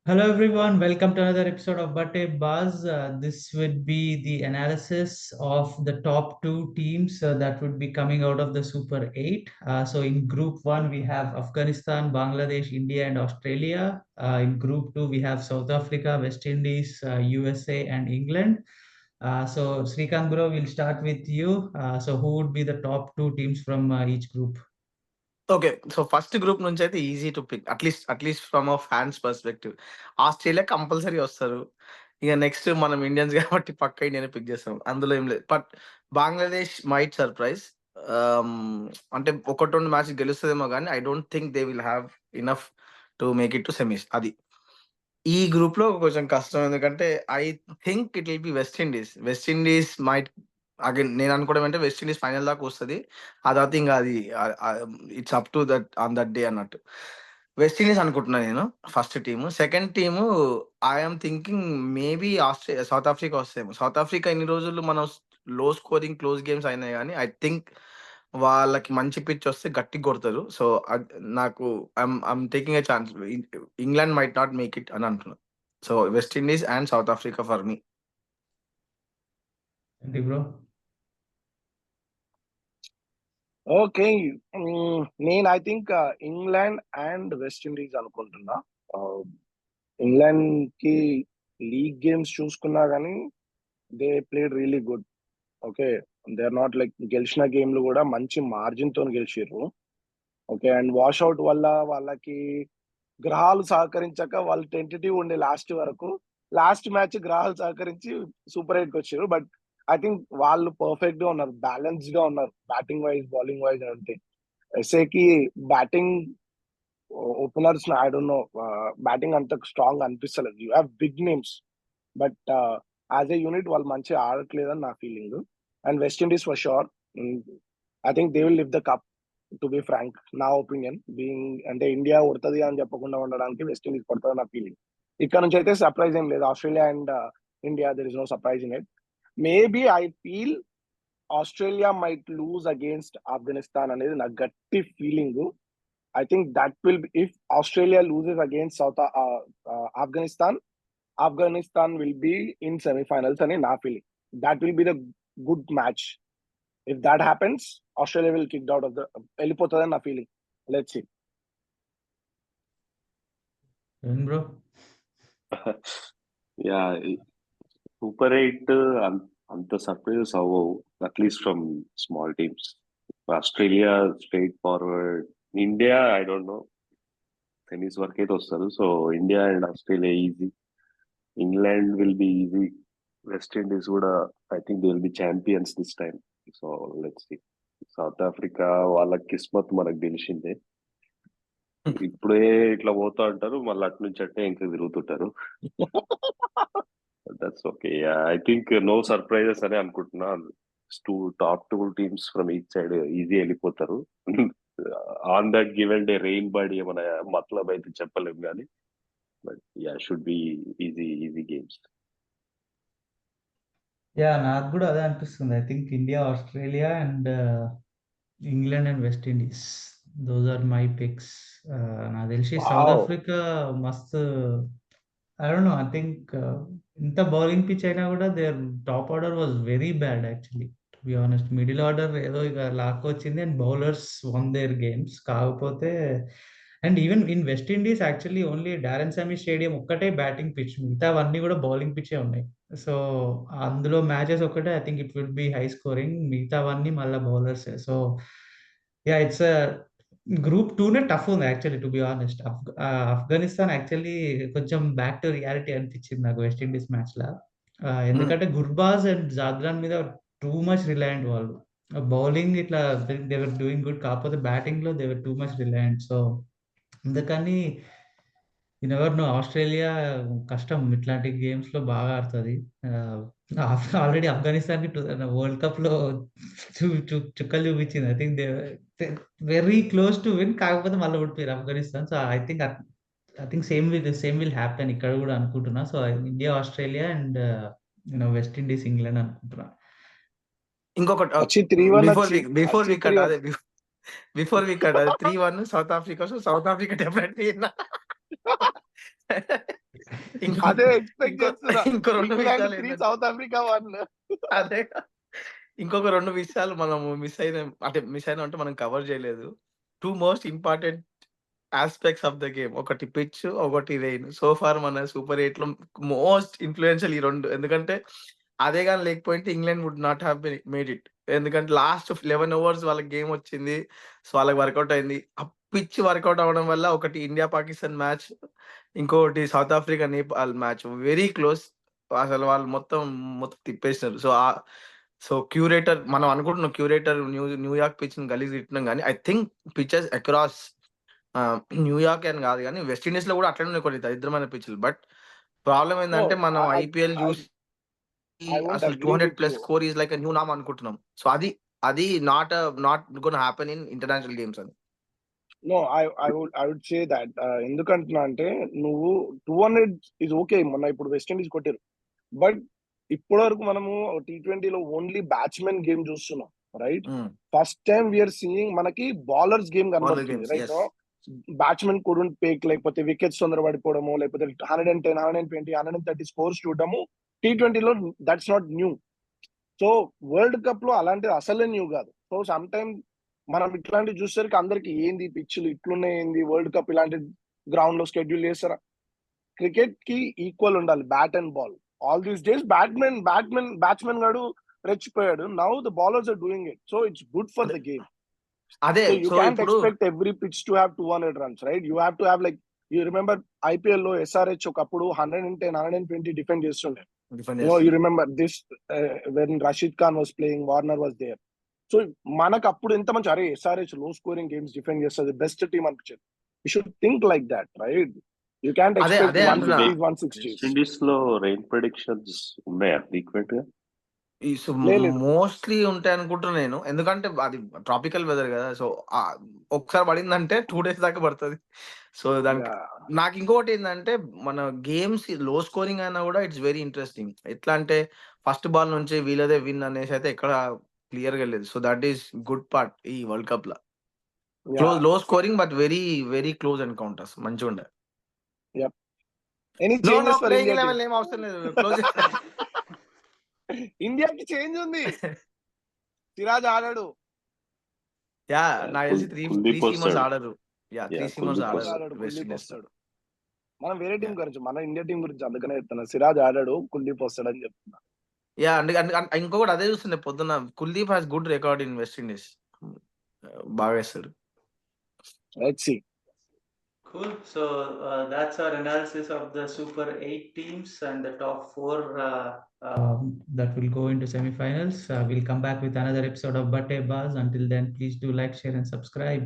Hello everyone, welcome to another episode of Bate Buzz. This would be the analysis of the top two teams that would be coming out of the Super 8. So in Group 1, we have Afghanistan, Bangladesh, India, and Australia. In Group 2, we have South Africa, West Indies, USA, and England. So Srikant bro, we'll start with you. So who would be the top two teams from each group? Okay. So first group నుంచయితే easy to pick. At least from a fan's perspective. Australia compulsory వస్తారు. ఇగ next మనం Indians కాబట్టి పక్కా ఇండియానే pick చేస్తాం. అందులో ఏం లేదు. But Bangladesh might surprise. ఆహ్, అంటే 1, 2 మ్యాచ్‌లు గెలుస్తదేమో గానీ I don't think they will have enough to make it to semis అది. ఈ గ్రూప్‌లో కొంచెం కష్టం. ఎందుకంటే I think it will B west Indies. West Indies might again నేను అనుకోవడం అంటే వెస్ట్ ఇండీస్ ఫైనల్ దాకా వస్తది. ఆ తర్వాత ఇంగ అది it's up to that on that day అన్నట్టు. వెస్ట్ ఇండీస్ అనుకుంటున్నా నేను first team. Second team I am thinking maybe South Africa వస్తదేమో. సౌత్ ఆఫ్రికా ఇన్ని రోజులు మనం లో స్కోరింగ్ క్లోజ్ గేమ్స్ అయినాయి గానీ ఐ థింక్ వాళ్ళకి మంచి పిచ్ వస్తే గట్టిగా కొడతారు. సో, నాకు I'm taking a chance. England might not make it అని అంటున్నా. So, West Indies and South Africa for me. ఏంటి బ్రో? ఓకే. నేను I think England and West Indies అనుకుంటున్నా. ఆహ్, ఇంగ్లాండ్‌కి లీగ్ గేమ్స్ చూసుకున్నా గానీ they played really good. Okay. They are not like గెలిచిన గేమ్‌లు గూడా మంచి మార్జిన్‌తోని గెలిషిర్రు. ఓకే. అండ్ వాషౌట్ వల్ల వాళ్ళకి గ్రహాలు సహకరించక వాళ్ళు టెంటేటివ్ ఉండే లాస్ట్ వరకు. లాస్ట్ మ్యాచ్ గ్రహాలు సహకరించి సూపర్ 8 బట్ ఐ థింక్ వాళ్ళు పర్ఫెక్ట్‌గా ఉన్నారు. బ్యాలెన్స్‌డ్‌గా ఉన్నారు. బ్యాటింగ్ వైస్, బౌలింగ్ వైస్ అంటే. ఎస్ఏకి batting openers I don't know batting అంత స్ట్రాంగ్ అనిపిస్తలేదు. You have big names. But as a unit వాళ్ళు మంచిగా ఆడట్లేదని నా feeling. And West Indies for sure. I think they will lift the cup to be frank. నా opinion being అంటే India కొడతది అని చెప్పకుండా ఉండడానికి వెస్ట్ ఇండీస్ కొడతదని నా ఫీలింగ్. ఇక్కడ నుంచి అయితే సర్ప్రైజ్ ఏం లేదు. Australia and India there is no surprise in it. Maybe I feel Australia might lose against Afghanistan అనేది నా గట్టి feeling. I think that will be if Australia loses against Afghanistan, Afghanistan will be in semi-finals and in feeling. That will be the good match. If that happens, Australia will kicked out of the వెళ్ళిపోతదని నా feeling. Let's see. ఏం bro? Yeah, Super 8 అంత surprises అవ్వవు at least from small teams. Australia straight forward. India I don't know semis వరకు అయితే వస్తారు. So India and Australia easy. England will be easy. West Indies కూడా I think they will be champions this time. So let's see. South Africa వాళ్ళ కిస్మత్ మనకు తెలిసిందే. ఇప్పుడే ఇట్లా పోతా ఉంటారు, మళ్ళీ అటు నుంచి అంటే ఇంకా తిరుగుతుంటారు. That's okay. I think no surprises అని అనుకుంటున్నా. Top two teams from each side easy వెళ్ళిపోతారు. On that given day rain బడి ఏమైనా మతలబ్ అయితే చెప్పలేము కానీ but should be easy games. నాకు కూడా అదే అనిపిస్తుంది. I think India, Australia and England and West Indies. Those are my picks. నాకు తెలిసి సౌత్ Wow. ఆఫ్రికా మస్తు. I don't know. I think ఇంత బౌలింగ్ పిచ్ అయినా కూడా there top order was very bad actually. To be honest, middle order ఏదో ఇక లాక్కొచ్చింది and bowlers won their games. కాకపోతే and even in West Indies actually only Darren Sammy stadium ఒక్కటే batting pitch, మిగతావన్నీ కూడా bowling పిచ్చే ఉన్నాయి. సో అందులో మ్యాచెస్ ఒక్కటే I think it will be high scoring, మిగతావన్నీ మళ్ళీ బౌలర్స్. సో ఇట్స్ గ్రూప్ 2నే టఫ్ ఉంది actually, to be honest. Afghanistan actually కొంచెం బ్యాక్ టు రియాలిటీ అనిపించింది నాకు వెస్ట్ ఇండీస్ మ్యాచ్‌ల. ఎందుకంటే గుర్బాజ్ అండ్ జాగ్రాన్ మీద టూ మచ్ రిలయంట్ వాళ్ళు. బౌలింగ్ ఇట్లా దే వర్ డూయింగ్ గుడ్, కాకపోతే బ్యాటింగ్‌లో they were too much reliant. So అందుకని యూ నెవర్ నో. ఆస్ట్రేలియా కష్టం ఇట్లాంటి గేమ్స్‌లో బాగా ఆడుతది. ఆల్రెడీ ఆఫ్ఘనిస్తాన్‌కి వరల్డ్ కప్‌లో చుక్కలు చూపించింది. I think they very close to win, కాకపోతే మళ్ళీ ఓడిపోయారు Afghanistan. So I think same will happen ఇక్కడ కూడా అనుకుంటున్నా. So India, Australia and West Indies, England అనుకుంటున్నా. ఇంకొకటి వచ్చి 3-1 బిఫోర్ వచ్చి వి బిఫోర్ వచ్చి వి కట్ 3-1. అదే బిఫోర్ వి కట్ అదే 3-1 south Africa. So south Africa definitely ఇంకో అదే ఎక్స్పెక్ట్ ఇంకో చేస్తున్నా. ఇంకో 2 ఇంగ్లాండ్ విషయాలు 3 ఏంటంటే సౌత్ ఆఫ్రికా 1. అదే ఇంకొక 2 విషయాలు మనము మిస్ అయినాం అంటే మనం కవర్ చేయలేదు. 2 most important aspects of the game. ఒకటి పిచ్, ఒకటి రెయిన్. సో ఫార్ మన సూపర్ 8లో మోస్ట్ ఇన్‌ఫ్లూయెన్షియల్ ఈ 2. ఎందుకంటే అదే గాని లేకపోయింటే England would not have made it. ఎందుకంటే లాస్ట్ 11 ఓవర్స్ వాళ్ళకి గేమ్ వచ్చింది. సో వాళ్ళకి వర్కౌట్ అయింది. ఆ పిచ్ వర్కౌట్ అవ్వడం వల్ల ఒకటి ఇండియా పాకిస్తాన్ మ్యాచ్, ఇంకొకటి South Africa Nepal match very close. అసలు వాళ్ళు మొత్తం తిప్పేసినారు. సో క్యూరేటర్ మనం అనుకుంటున్నాం క్యూరేటర్ న్యూయార్క్ పిచ్‌ని గలీజ్‌గా తిట్టినాం గానీ I think pitches across New York అని కాదు గానీ వెస్ట్ ఇండీస్‌లో కూడా అట్లనే ఉన్నాయి కొన్ని దరిద్రమైన పిచ్‌లు. బట్ ప్రాబ్లమ్ నో, ఏందంటే మనం ఐ ఐపీఎల్ ఐ చూసి ఐ వోంట్ అసలు agree 200 with plus you. Score is like a new norm అనుకుంటున్నాం. సో అది not gonna happen in international games అని. No, I would say that ఎందుకంటున్నా అంటే నువ్వు 200 ఇస్ ఓకే. మొన్న ఇప్పుడు వెస్ట్ ఇండీస్ కొట్టారు. బట్ ఇప్పటివరకు మనము T20లో ఓన్లీ బ్యాట్స్‌మెన్ గేమ్ చూస్తున్నాం. Right? Hmm. First time we are seeing మనకి బౌలర్స్ గేమ్ బౌలర్ కనబడుతుంది. Games. Right? Yes. Batsmen couldn't take, లేకపోతే వికెట్స్ తొందర పడిపోవడము, లేకపోతే 110, 120, 130 స్కోర్స్ చూడడము T20లో that's not new. So world cup లో అలాంటిది అసలే న్యూ కాదు. సో సమ్ టైమ్ మనం ఇట్లాంటివి చూసేసరికి అందరికి ఏంది పిచ్చులు ఇట్లున్నాయి, ఏంది వరల్డ్ కప్ ఇలాంటి గ్రౌండ్ లో షెడ్యూల్ చేస్తారా? క్రికెట్ కి ఈక్వల్ ఉండాలి bat and ball. All these days batsmen గాడు రెచ్చిపోయాడు. Now the bowlers are doing it. So it's good for అదే. The game. అదే. So you సో can't ఇప్పుడు expect every pitch to have 200 runs, right? You have to have like, you remember IPL లో SRH ఒకప్పుడు 110, 120 defend చేస్తుండే. Defend You చేస్తుండే. remember this when Rashid Khan was playing, Warner was there. So మనకు అప్పుడు ఎంత మంచి అరే SRH లో స్కోరింగ్ గేమ్స్ డిఫెండ్ చేస్తుంది, బెస్ట్ టీమ్ అనిపించేది. You should think like that, right? You can't అదే ఎక్స్పెక్ట్ అదే అంటున్నా. 150s, 160s. వెస్ట్ ఇండీస్ లో రెయిన్ ప్రెడిక్షన్స్ ఉన్నాయా ఫ్రీక్వెంట్ గా? లేదు. మోస్ట్లీ ఉంటాయి అనుకుంటున్నా నేను. ఎందుకంటే అది ట్రాపికల్ వెదర్ కదా. సో ఒకసారి పడిందంటే 2 డేస్ దాకా పడుతుంది. సో దానికి నాకు ఇంకొకటి ఏంటంటే మన గేమ్స్ లో స్కోరింగ్ అయినా కూడా ఇట్స్ వెరీ ఇంట్రెస్టింగ్. ఎట్లా అంటే ఫస్ట్ బాల్ నుంచి వీళ్ళదే విన్ అనేసి అయితే ఎక్కడ క్లియర్ గా లేదు. So that is good part ఈ వరల్డ్ కప్ లో. Low scoring but very close encounters మంచిగా ఉండే. Any no changes for playing India? 11 ఏం అవసరం లేదు. క్లోజ్ ఇండియాకి చేంజ్ ఉంది. సిరాజ్ ఆడాడు. యా నాకు తెలిసి త్రీ కుల్దీప్ సీమర్స్ వస్తాడు. ఆడరు. యా 3 సీమర్స్ కుల్దీప్ ఆడరు ఆడాడు, వెస్ట్ కుల్దీప్ ఇండీస్ లో. వస్తాడు. మనం వేరే టీం గురించి, మన ఇండియా టీం గురించి అందుకనే చెప్తున్నా. సిరాజ్ ఆడాడు, కుల్దీప్ వస్తాడని చెప్తున్నా. యా ఇంకొకటి అదే చూస్తుండే పొద్దున్న. Kuldeep has good record in West Indies. బాగా వేస్తాడు. Let's see. Cool. So that's our analysis of the Super 8 teams and the top 4 that will go into semifinals. We'll come back with another episode of Batte Buzz. Until then, please do like, share, and subscribe.